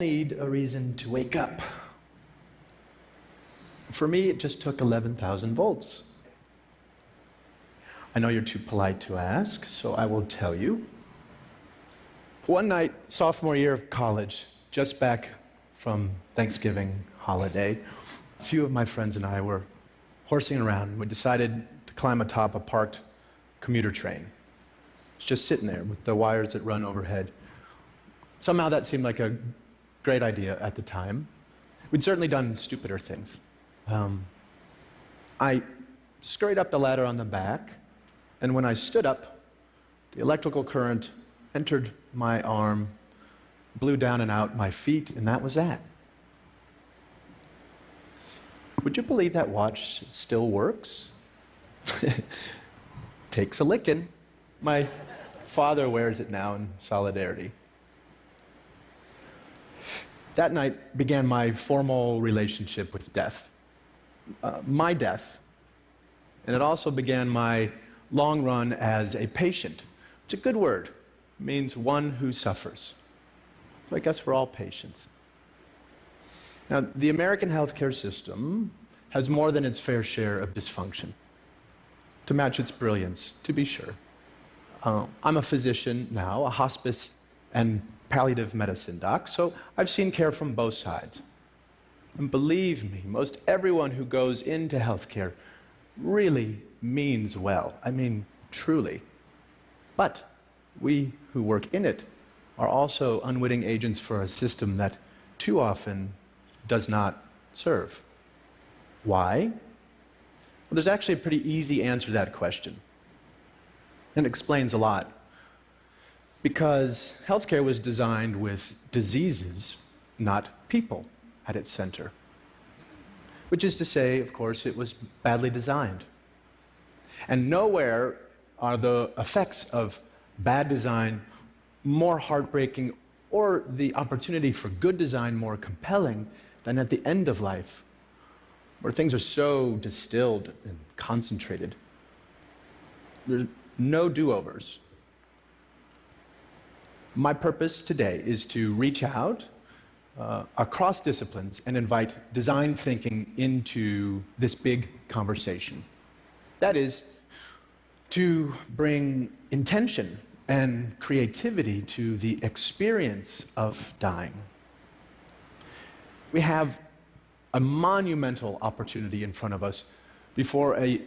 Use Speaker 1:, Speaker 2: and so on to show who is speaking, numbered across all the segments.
Speaker 1: need a reason to wake up. For me, it just took 11,000 volts. I know you're too polite to ask, so I will tell you. One night, sophomore year of college, just back from Thanksgiving holiday, a few of my friends and I were horsing around. We decided to climb atop a parked commuter train. It's just sitting there with the wires that run overhead. Somehow that seemed like a great idea at the time. We'd certainly done stupider things. I scurried up the ladder on the back, and when I stood up, the electrical current entered my arm, blew down and out my feet, and that was that. Would you believe that watch still works? Takes a licking. My father wears it now in solidarity. That night began my formal relationship with death. My death. And it also began my long run as a patient. It's a good word. It means one who suffers. So I guess we're all patients. Now, the American healthcare system has more than its fair share of dysfunction, to match its brilliance, to be sure. I'm a physician now, a hospice and palliative medicine doc, so I've seen care from both sides. And believe me, most everyone who goes into healthcare really means well. I mean, truly. But we who work in it are also unwitting agents for a system that too often does not serve. Why? Well, there's actually a pretty easy answer to that question. And it explains a lot. Because healthcare was designed with diseases, not people, at its center. Which is to say, of course, it was badly designed. And nowhere are the effects of bad design more heartbreaking or the opportunity for good design more compelling than at the end of life, where things are so distilled and concentrated. There's no do-overs. My purpose today is to reach out across disciplines and invite design thinking into this big conversation. That is, to bring intention and creativity to the experience of dying. We have a monumental opportunity in front of us before a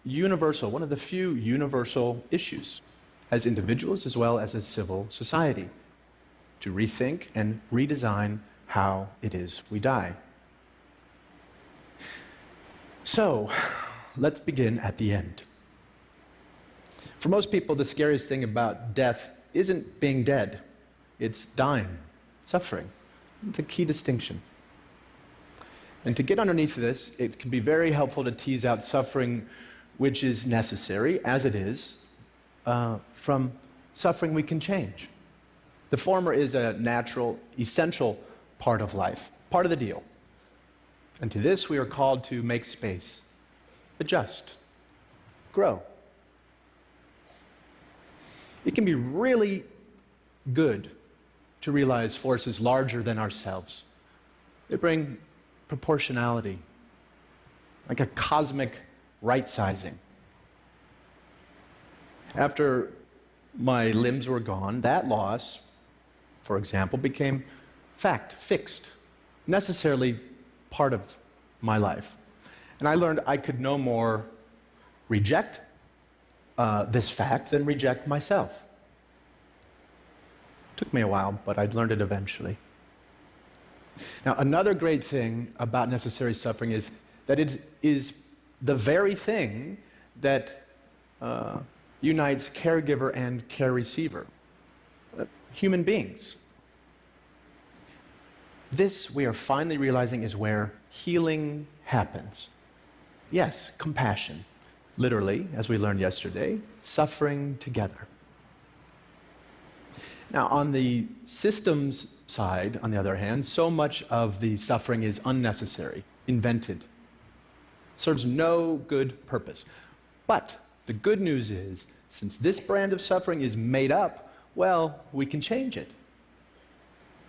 Speaker 1: universal, one of the few universal issues, as individuals as well as a civil society, to rethink and redesign how it is we die. So, let's begin at the end. For most people, the scariest thing about death isn't being dead, it's dying, suffering. It's a key distinction. And to get underneath this, it can be very helpful to tease out suffering which is necessary, as it is, from suffering we can change. The former is a natural, essential part of life, part of the deal. And to this we are called to make space, adjust, grow. It can be really good to realize forces larger than ourselves. They bring proportionality, like a cosmic right-sizing. After my limbs were gone, that loss, for example, became fact, fixed, necessarily part of my life. And I learned I could no more reject this fact than reject myself. Took me a while, but I'd learned it eventually. Now, another great thing about necessary suffering is that it is the very thing that unites caregiver and care receiver, human beings. This, we are finally realizing, is where healing happens. Yes, compassion. Literally, as we learned yesterday, suffering together. Now, on the systems side, on the other hand, so much of the suffering is unnecessary, invented, serves no good purpose. But the good news is, since this brand of suffering is made up, well, we can change it.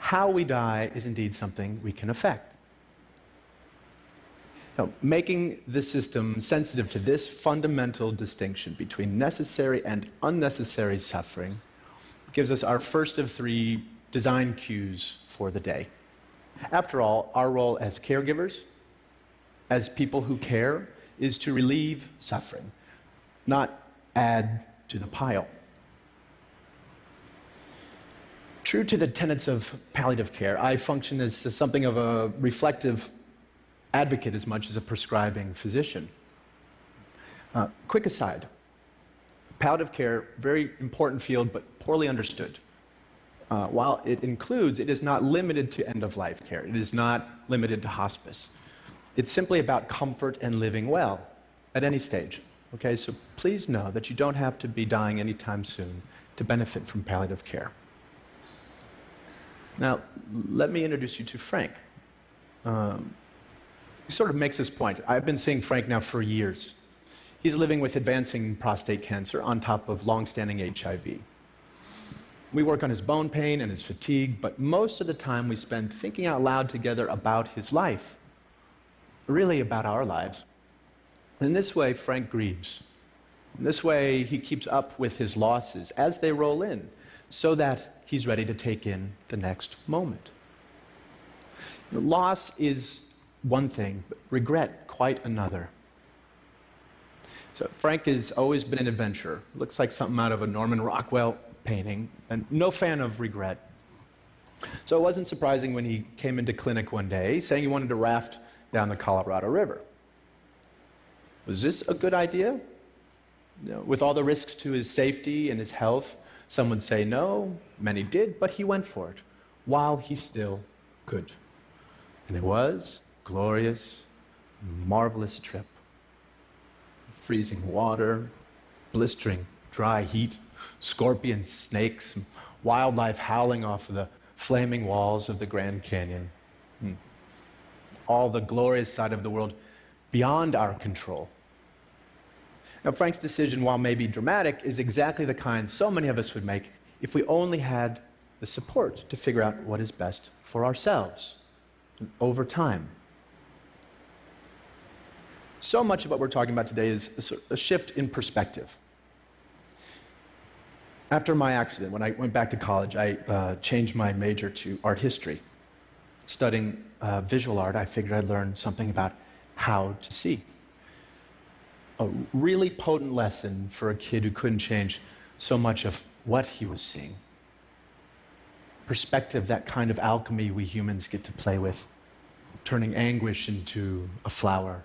Speaker 1: how we die is indeed something we can affect. Now, making the system sensitive to this fundamental distinction between necessary and unnecessary suffering gives us our first of 3 design cues for the day. After all, our role as caregivers, as people who care, is to relieve suffering, not add to the pile. True to the tenets of palliative care, I function as something of a reflective advocate as much as a prescribing physician. Quick aside, palliative care, very important field, but poorly understood. While it includes, it is not limited to end-of-life care. It is not limited to hospice. It's simply about comfort and living well at any stage. Okay, so please know that you don't have to be dying anytime soon to benefit from palliative care. Now, let me introduce you to Frank. He sort of makes this point. I've been seeing Frank now for years. He's living with advancing prostate cancer on top of long-standing HIV. We work on his bone pain and his fatigue, but most of the time we spend thinking out loud together about his life, really about our lives. In this way, Frank grieves. In this way, he keeps up with his losses as they roll in, so that he's ready to take in the next moment. Loss is one thing, but regret quite another. So Frank has always been an adventurer. Looks like something out of a Norman Rockwell painting, and no fan of regret. So it wasn't surprising when he came into clinic one day saying he wanted to raft down the Colorado River. Was this a good idea? With all the risks to his safety and his health, some would say no, many did, but he went for it while he still could. And it was a glorious, marvelous trip. Freezing water, blistering dry heat, scorpions, snakes, wildlife howling off the flaming walls of the Grand Canyon. All the glorious side of the world beyond our control. Now, Frank's decision, while maybe dramatic, is exactly the kind so many of us would make if we only had the support to figure out what is best for ourselves over time. So much of what we're talking about today is a shift in perspective. After my accident, when I went back to college, I changed my major to art history. Studying visual art, I figured I'd learn something about how to see. A really potent lesson for a kid who couldn't change so much of what he was seeing. Perspective, that kind of alchemy we humans get to play with, turning anguish into a flower.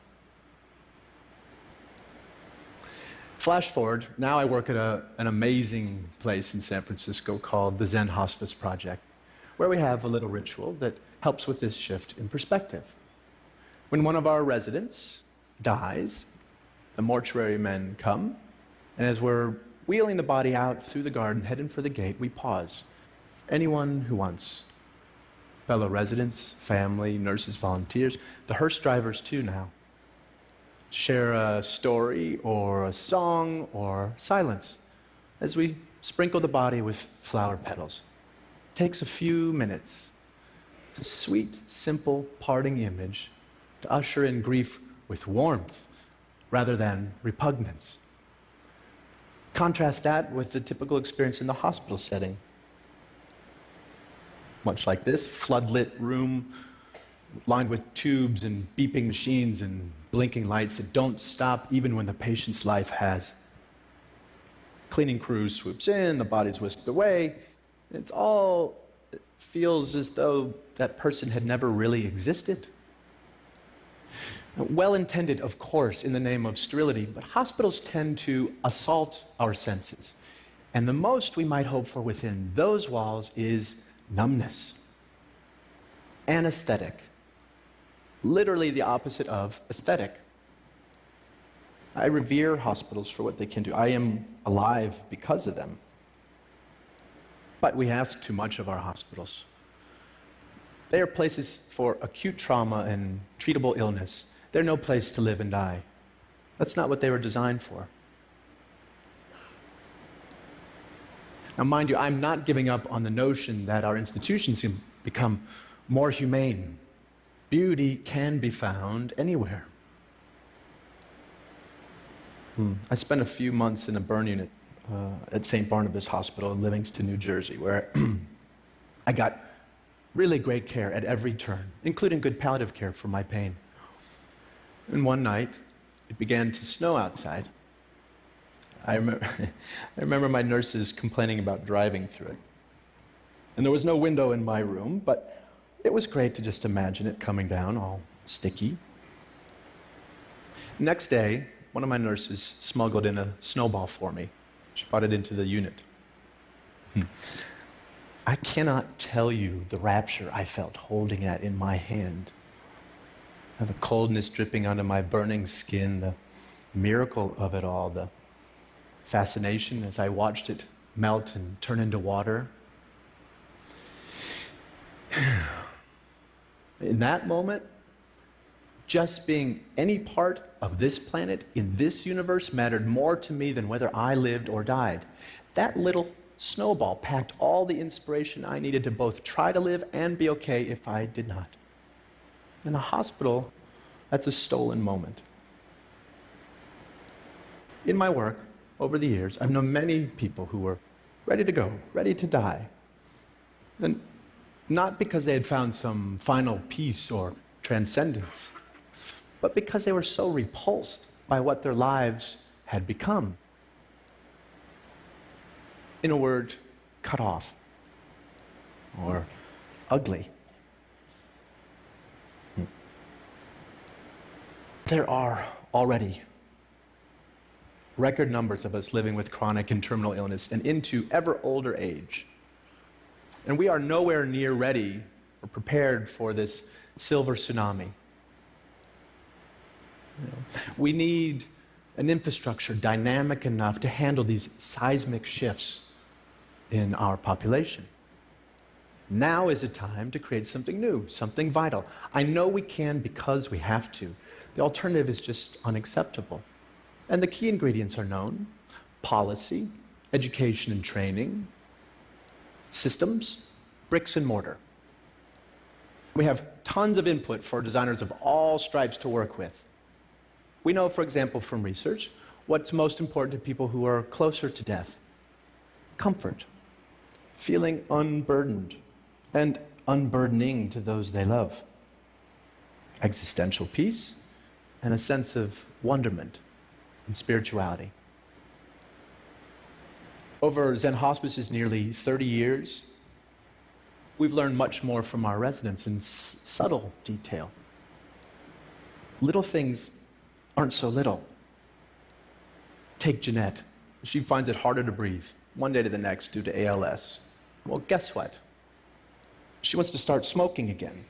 Speaker 1: Flash forward, now I work at an amazing place in San Francisco called the Zen Hospice Project, where we have a little ritual that helps with this shift in perspective. When one of our residents dies, the mortuary men come, and as we're wheeling the body out through the garden, heading for the gate, we pause. Anyone who wants. Fellow residents, family, nurses, volunteers, the hearse drivers too now. To share a story or a song or silence as we sprinkle the body with flower petals. It takes a few minutes. It's a sweet, simple parting image to usher in grief with warmth rather than repugnance. Contrast that with the typical experience in the hospital setting. Much like this, floodlit room lined with tubes and beeping machines and blinking lights that don't stop even when the patient's life has. Cleaning crew swoops in, the body's whisked away. It feels as though that person had never really existed. Well-intended, of course, in the name of sterility, but hospitals tend to assault our senses. And the most we might hope for within those walls is numbness. Anesthetic. Literally the opposite of aesthetic. I revere hospitals for what they can do. I am alive because of them. But we ask too much of our hospitals. They are places for acute trauma and treatable illness. They're no place to live and die. That's not what they were designed for. Now, mind you, I'm not giving up on the notion that our institutions can become more humane. Beauty can be found anywhere. I spent a few months in a burn unit at St. Barnabas Hospital in Livingston, New Jersey, where I got really great care at every turn, including good palliative care for my pain. And one night, it began to snow outside. I remember my nurses complaining about driving through it. And there was no window in my room, but it was great to just imagine it coming down all sticky. Next day, one of my nurses smuggled in a snowball for me. She brought it into the unit. I cannot tell you the rapture I felt holding it in my hand. And the coldness dripping onto my burning skin, the miracle of it all, the fascination as I watched it melt and turn into water. In that moment, just being any part of this planet in this universe mattered more to me than whether I lived or died. That little snowball packed all the inspiration I needed to both try to live and be okay if I did not. In a hospital, that's a stolen moment. In my work, over the years, I've known many people who were ready to go, ready to die. And not because they had found some final peace or transcendence, but because they were so repulsed by what their lives had become. In a word, cut off or ugly. There are already record numbers of us living with chronic and terminal illness and into ever older age. And we are nowhere near ready or prepared for this silver tsunami. We need an infrastructure dynamic enough to handle these seismic shifts in our population. Now is a time to create something new, something vital. I know we can because we have to. The alternative is just unacceptable. And the key ingredients are known: policy, education and training, systems, bricks and mortar. We have tons of input for designers of all stripes to work with. We know, for example, from research, what's most important to people who are closer to death: comfort, feeling unburdened, and unburdening to those they love, existential peace, and a sense of wonderment and spirituality. Over Zen Hospice's nearly 30 years, we've learned much more from our residents in subtle detail. Little things aren't so little. Take Jeanette. She finds it harder to breathe one day to the next due to ALS. Well, guess what? She wants to start smoking again.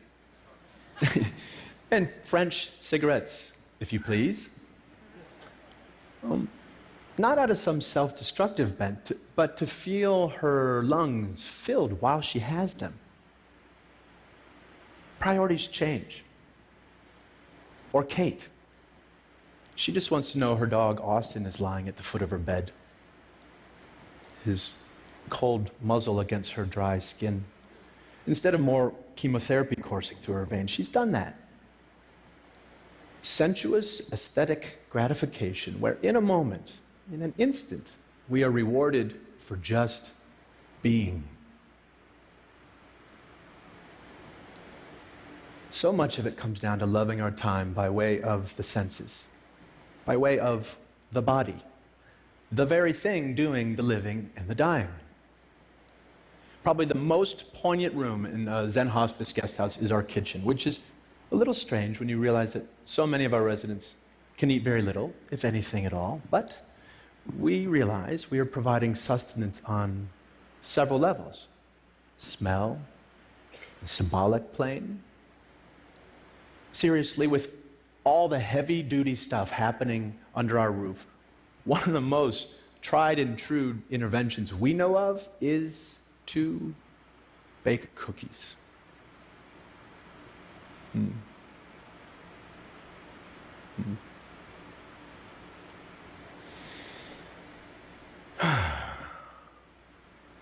Speaker 1: And French cigarettes, if you please. Not out of some self-destructive bent, but to feel her lungs filled while she has them. Priorities change. Or Kate. She just wants to know her dog Austin is lying at the foot of her bed, his cold muzzle against her dry skin. Instead of more chemotherapy coursing through her veins, she's done that. Sensuous aesthetic gratification, where in a moment, in an instant, we are rewarded for just being. So much of it comes down to loving our time by way of the senses, by way of the body, the very thing doing the living and the dying. Probably the most poignant room in a Zen Hospice guest house is our kitchen, which is a little strange when you realize that so many of our residents can eat very little, if anything at all, but we realize we are providing sustenance on several levels: smell, the symbolic plane. Seriously, with all the heavy-duty stuff happening under our roof, one of the most tried and true interventions we know of is to bake cookies.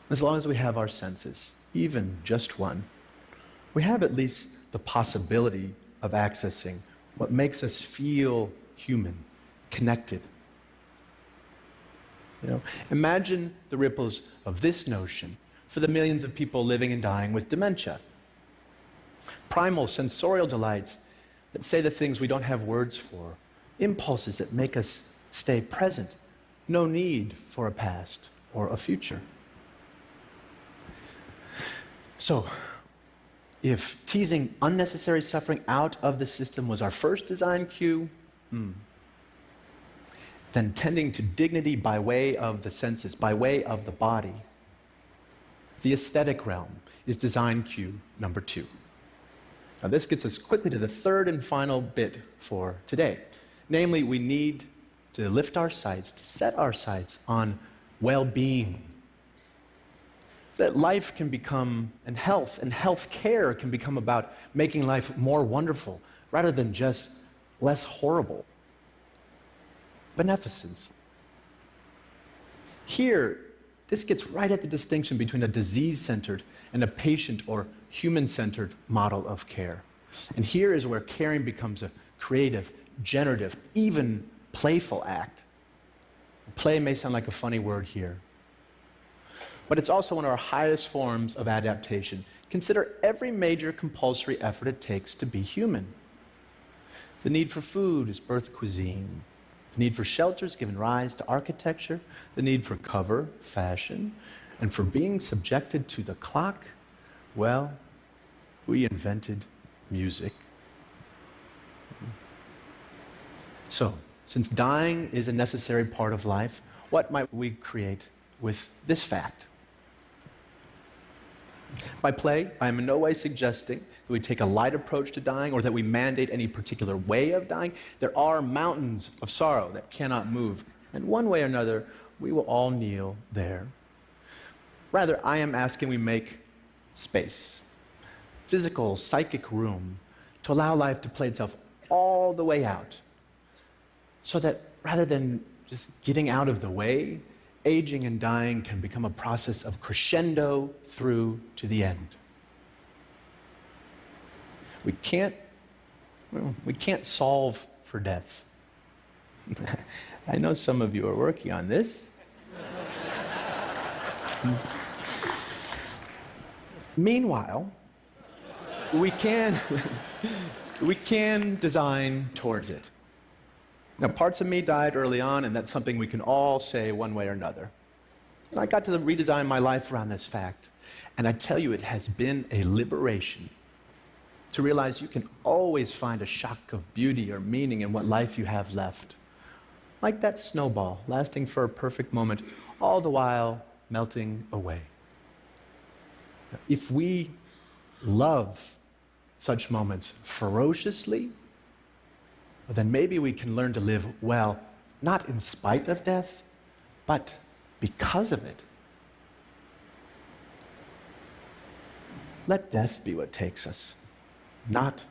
Speaker 1: As long as we have our senses, even just one, we have at least the possibility of accessing what makes us feel human, connected. Imagine the ripples of this notion for the millions of people living and dying with dementia. Primal sensorial delights that say the things we don't have words for, impulses that make us stay present, no need for a past or a future. So, if teasing unnecessary suffering out of the system was our first design cue, then tending to dignity by way of the senses, by way of the body, the aesthetic realm is design cue number 2. Now this gets us quickly to the third and final bit for today. Namely, we need to lift our sights, to set our sights on well-being, so that life can become, and health care can become about making life more wonderful rather than just less horrible. Beneficence. Here, this gets right at the distinction between a disease-centered and a patient or human-centered model of care. And here is where caring becomes a creative, generative, even playful act. Play may sound like a funny word here, but it's also one of our highest forms of adaptation. Consider every major compulsory effort it takes to be human. The need for food is birth cuisine. The need for shelter has given rise to architecture. The need for cover, fashion. And for being subjected to the clock, well, we invented music. So, since dying is a necessary part of life, what might we create with this fact? By play, I am in no way suggesting that we take a light approach to dying or that we mandate any particular way of dying. There are mountains of sorrow that cannot move, and one way or another, we will all kneel there. Rather, I am asking we make space, physical, psychic room, to allow life to play itself all the way out, so that rather than just getting out of the way, aging and dying can become a process of crescendo through to the end. We can't solve for death. I know some of you are working on this. Meanwhile, we can design towards it. Now, parts of me died early on, and that's something we can all say one way or another. And I got to redesign my life around this fact, and I tell you, it has been a liberation to realize you can always find a shock of beauty or meaning in what life you have left. Like that snowball, lasting for a perfect moment, all the while melting away. If we love such moments ferociously, then maybe we can learn to live well, not in spite of death, but because of it. Let death be what takes us, not